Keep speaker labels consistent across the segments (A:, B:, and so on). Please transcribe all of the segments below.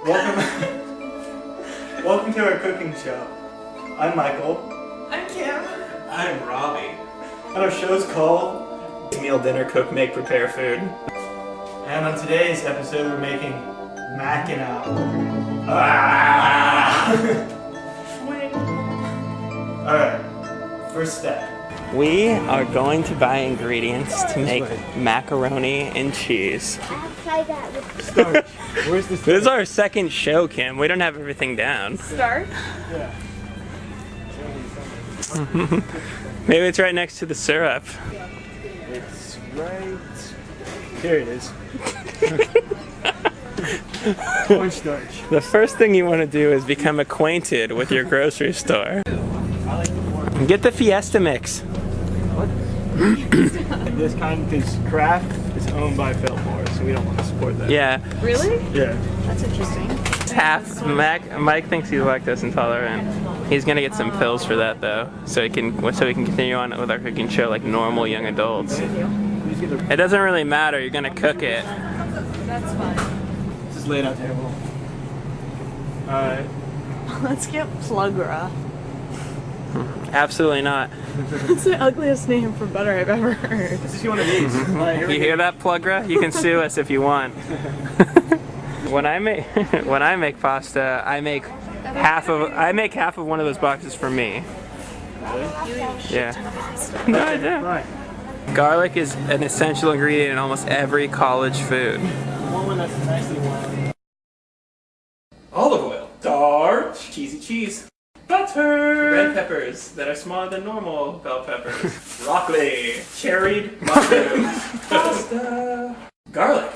A: Welcome to our cooking show. I'm Michael.
B: I'm Kim.
C: I'm Robbie.
A: And our show's called Meal, Dinner, Cook, Make, Prepare Food. And on today's episode, we're making mac and out. Alright, first step.
D: We are going to buy ingredients to make macaroni and cheese.
E: Try that with
A: Starch. Where's the
D: This
A: starch?
D: is our second show, Kim. We don't have everything down.
B: Start.
A: Yeah.
D: Maybe it's right next to the syrup.
A: It's right here. It is. Cornstarch.
D: The first thing you want to do is become acquainted with your grocery store. Get the Fiesta mix.
A: This kind is Kraft is owned by Biltmore, so we don't want to support that.
D: Yeah,
B: Really?
A: Yeah.
B: That's interesting.
D: it's half. Mike thinks he's lactose intolerant. He's gonna get some pills for that though, so we can continue on with our cooking show like normal young adults. It doesn't really matter. You're gonna cook it.
B: That's fine.
A: This is laid out table. Alright.
B: Let's get Plugra.
D: Absolutely not.
B: It's the ugliest name for butter I've ever heard.
A: This is one of these. Alright, here we
D: You
A: go.
D: hear that, Plugra? You can sue us if you want. when I make pasta, I make half of one of those boxes for me. Yeah. No, I do.
A: Right.
D: Garlic is an essential ingredient in almost every college food.
A: One that's nicely warm.
C: Olive oil.
D: Starch, cheesy cheese, butter, red peppers that are smaller than normal bell peppers, broccoli, cherried mushrooms, pasta,
C: Garlic.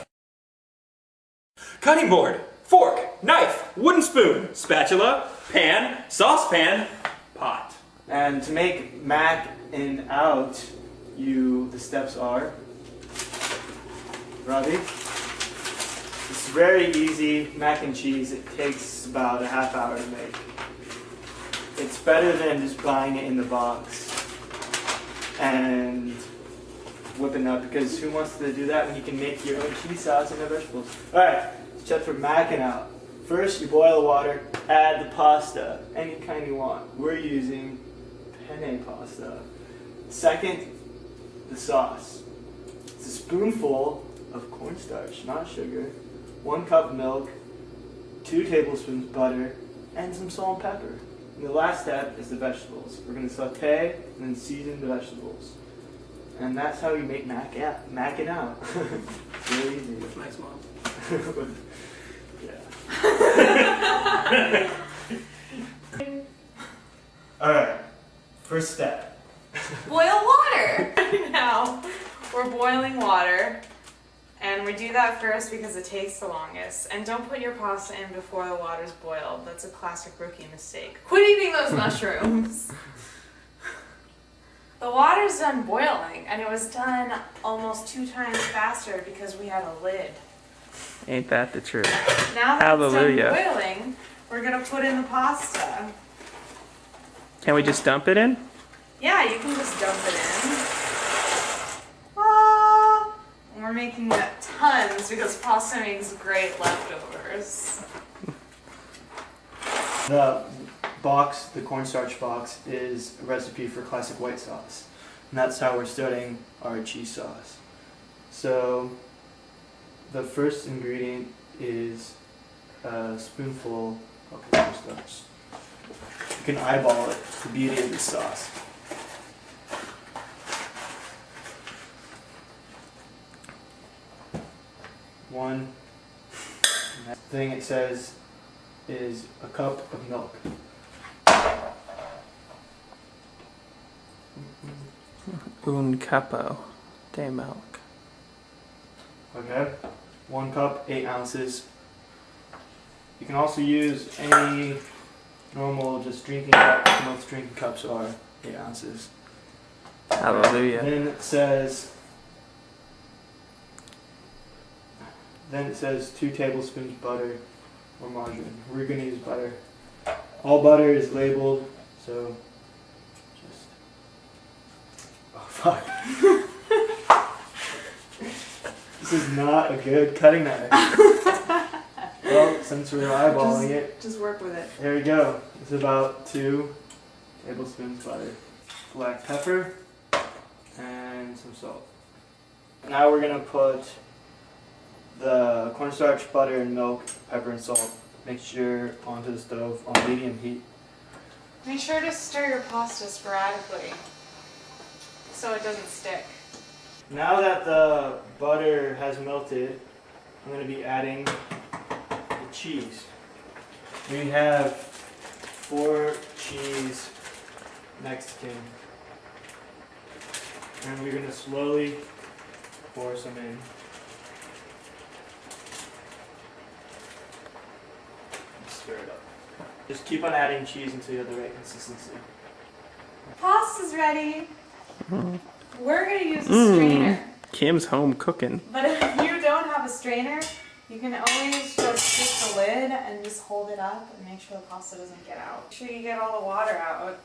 C: Cutting board. Fork. Knife. Wooden spoon.
D: spatula, pan, saucepan, pot.
A: And to make mac and out, the steps are, Robbie, it's very easy mac and cheese. It takes about a half hour to make. It's better than just buying it in the box and whipping up, because who wants to do that when you can make your own cheese sauce and no vegetables? Alright, check for mac and out. First, you boil the water, add the pasta, any kind you want. We're using penne pasta. Second, the sauce. It's a spoonful of cornstarch, not sugar, 1 cup milk, 2 tablespoons butter, and some salt and pepper. And the last step is the vegetables. We're going to saute and then season the vegetables. And that's how you make mac and out. Really easy.
C: Nice mom.
A: Yeah. Alright, first step.
B: Boil water! Now, we're boiling water. And we do that first because it takes the longest. And don't put your pasta in before the water's boiled. That's a classic rookie mistake. Quit eating those mushrooms! The water's done boiling, and it was done almost 2 times faster because we had a lid.
D: Ain't that the truth?
B: Now that
D: Hallelujah.
B: it's done boiling, we're gonna put in the pasta.
D: Can we just dump it in?
B: Yeah, you can just dump it in. Ah, and we're making tons because pasta makes great leftovers.
A: The cornstarch box is a recipe for classic white sauce. And that's how we're starting our cheese sauce. So, the first ingredient is a spoonful of cornstarch. You can eyeball it, it's the beauty of this sauce. One thing it says is a cup of milk.
D: Un capo de milk.
A: Okay, 1 cup, 8 ounces. You can also use any normal just drinking cup. Most drinking cups are 8 ounces.
D: Hallelujah.
A: Then it says 2 tablespoons butter or margarine. We're gonna use butter. All butter is labeled, so just. Oh fuck. This is not a good cutting knife. Well, since we're eyeballing it,
B: Just work with it.
A: there we go. It's about 2 tablespoons butter, black pepper, and some salt. Now we're gonna put the cornstarch, butter, and milk, pepper, and salt mixture onto the stove on medium heat.
B: Make sure to stir your pasta sporadically so it doesn't stick.
A: Now that the butter has melted, I'm going to be adding the cheese. We have 4 cheese Mexican, and we're going to slowly pour some in. Stir it up. Just keep on adding cheese until you have the right consistency.
B: Pasta's ready. We're gonna use a strainer,
D: Kim's home cooking.
B: but if you don't have a strainer, you can always just stick the lid and just hold it up and make sure the pasta doesn't get out. Make sure you get all the water out.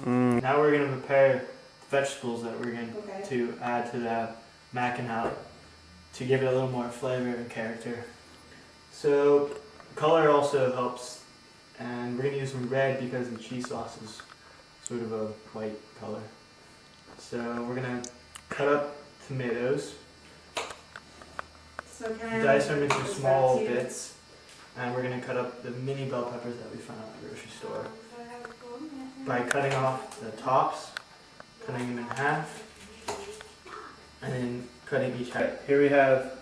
A: Now we're going to prepare the vegetables that we're going
B: Okay.
A: to add to the mac and out to give it a little more flavor and character. So color also helps, and we're going to use some red because the cheese sauce is sort of a white color. So we're going to cut up tomatoes,
B: So can I
A: dice them into
B: this
A: small
B: back to you?
A: bits, and we're going to cut up the mini bell peppers that we found at the grocery store by cutting off the tops, cutting them in half, and then cutting each half. Here we have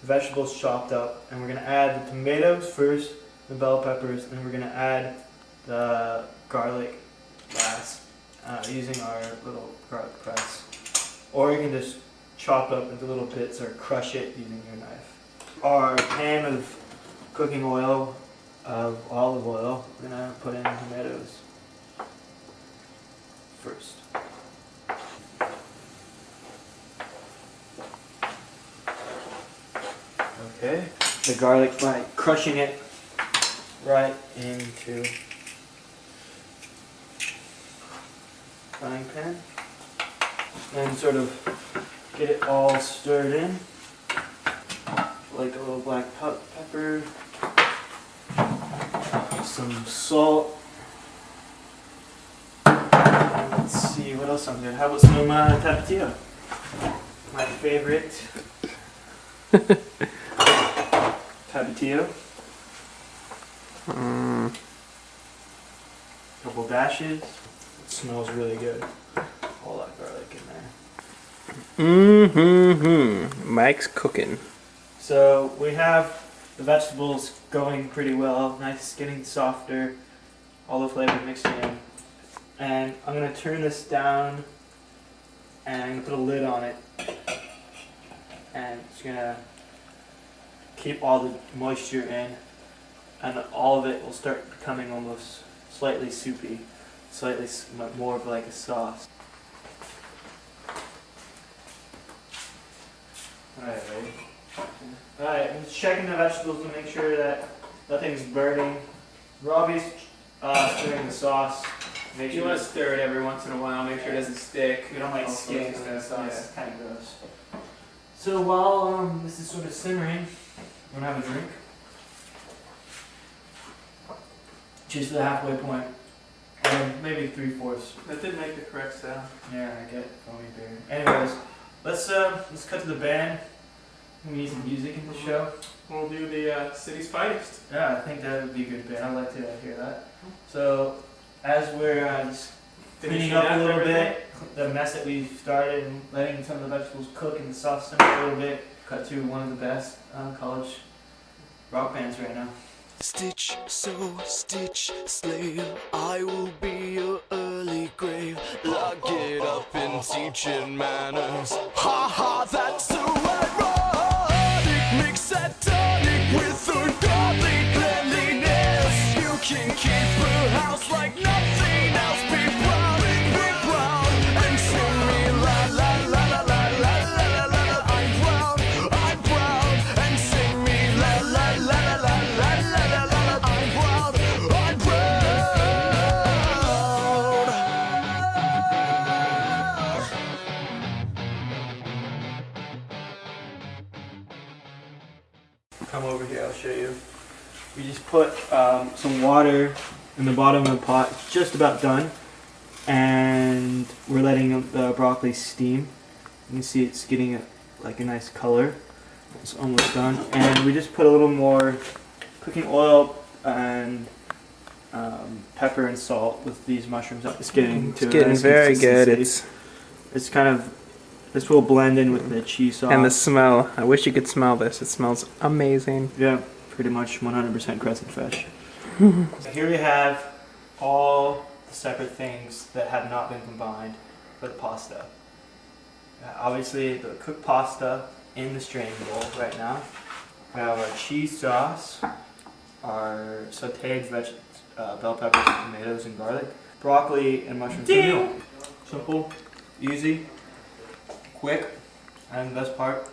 A: the vegetables chopped up, and we're going to add the tomatoes first, the bell peppers, and then we're going to add the garlic last, using our little garlic press. Or you can just chop it up into little bits or crush it using your knife. Our pan of cooking oil, of olive oil, we're going to put in tomatoes first. Okay. The garlic by crushing it right into frying pan. And sort of get it all stirred in. Like a little black pepper, some salt. Let's see, what else I'm doing? How about some tapatio? My favorite tapatio. Couple dashes. It smells really good. All that garlic in there.
D: Mike's cooking.
A: So we have the vegetables going pretty well. Nice, getting softer. All the flavor mixed in. And I'm going to turn this down and put a lid on it. And it's going to keep all the moisture in. And all of it will start becoming almost slightly soupy. Slightly more of like a sauce. Alright, ready? Alright, I'm just checking the vegetables to make sure that nothing's burning. Robbie's stirring the sauce. Make
D: You
A: sure
D: want to stir it every once in a while, make sure it doesn't stick.
A: we don't like
D: Also,
A: skins in the
D: yeah.
A: sauce. It's kind of gross. So while this is sort of simmering, we're gonna have a drink. Just to the halfway point. Maybe 3/4.
C: That did make the correct sound.
A: Yeah, I get foamy beer. Anyways, let's cut to the band. We need some music in the show.
C: We'll do the city's finest.
A: Yeah, I think that would be a good band. I'd like to hear that. So, as we're just cleaning up a little bit, the mess that we started and letting some of the vegetables cook and the sauce simmer a little bit, cut to one of the best college rock bands right now.
E: Stitch, sew, stitch, slave, I will be your early grave. Lock it up and teach it manners. Ha ha, that's so ironic. Mix that tonic with ungodly cleanliness. You can keep a house like nothing else. Be proud, and sing me la la la la la la la la la. I'm proud, and sing me la la la la la la la la. I'm proud.
A: come over here, I'll show you. We just put some water in the bottom of the pot. It's just about done. And we're letting the broccoli steam. You can see it's getting like a nice color. It's almost done. And we just put a little more cooking oil and pepper and salt with these mushrooms. It's getting to
D: It's getting
A: nice
D: very good.
A: consistency. It's kind of, this will blend in with the cheese sauce.
D: And the smell. I wish you could smell this. It smells amazing.
A: Yeah, pretty much 100% crescent fresh. So here we have all the separate things that have not been combined for the pasta. Obviously, the cooked pasta in the straining bowl right now. We have our cheese sauce, our sauteed bell peppers, tomatoes, and garlic, broccoli and mushrooms.
B: Ding!
A: Simple, easy, quick, and the best part,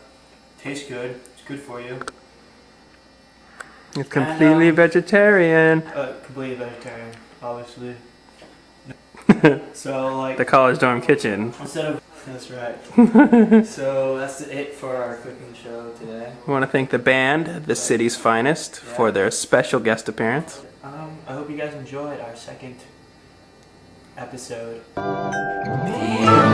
A: tastes good. It's good for you.
D: It's completely vegetarian.
A: Completely vegetarian, obviously. So like
D: The college dorm kitchen.
A: instead of that's right. So that's it for our cooking show today.
D: We want to thank the band, The City's Finest, for their special guest appearance.
A: I hope you guys enjoyed our second episode.
E: Yeah.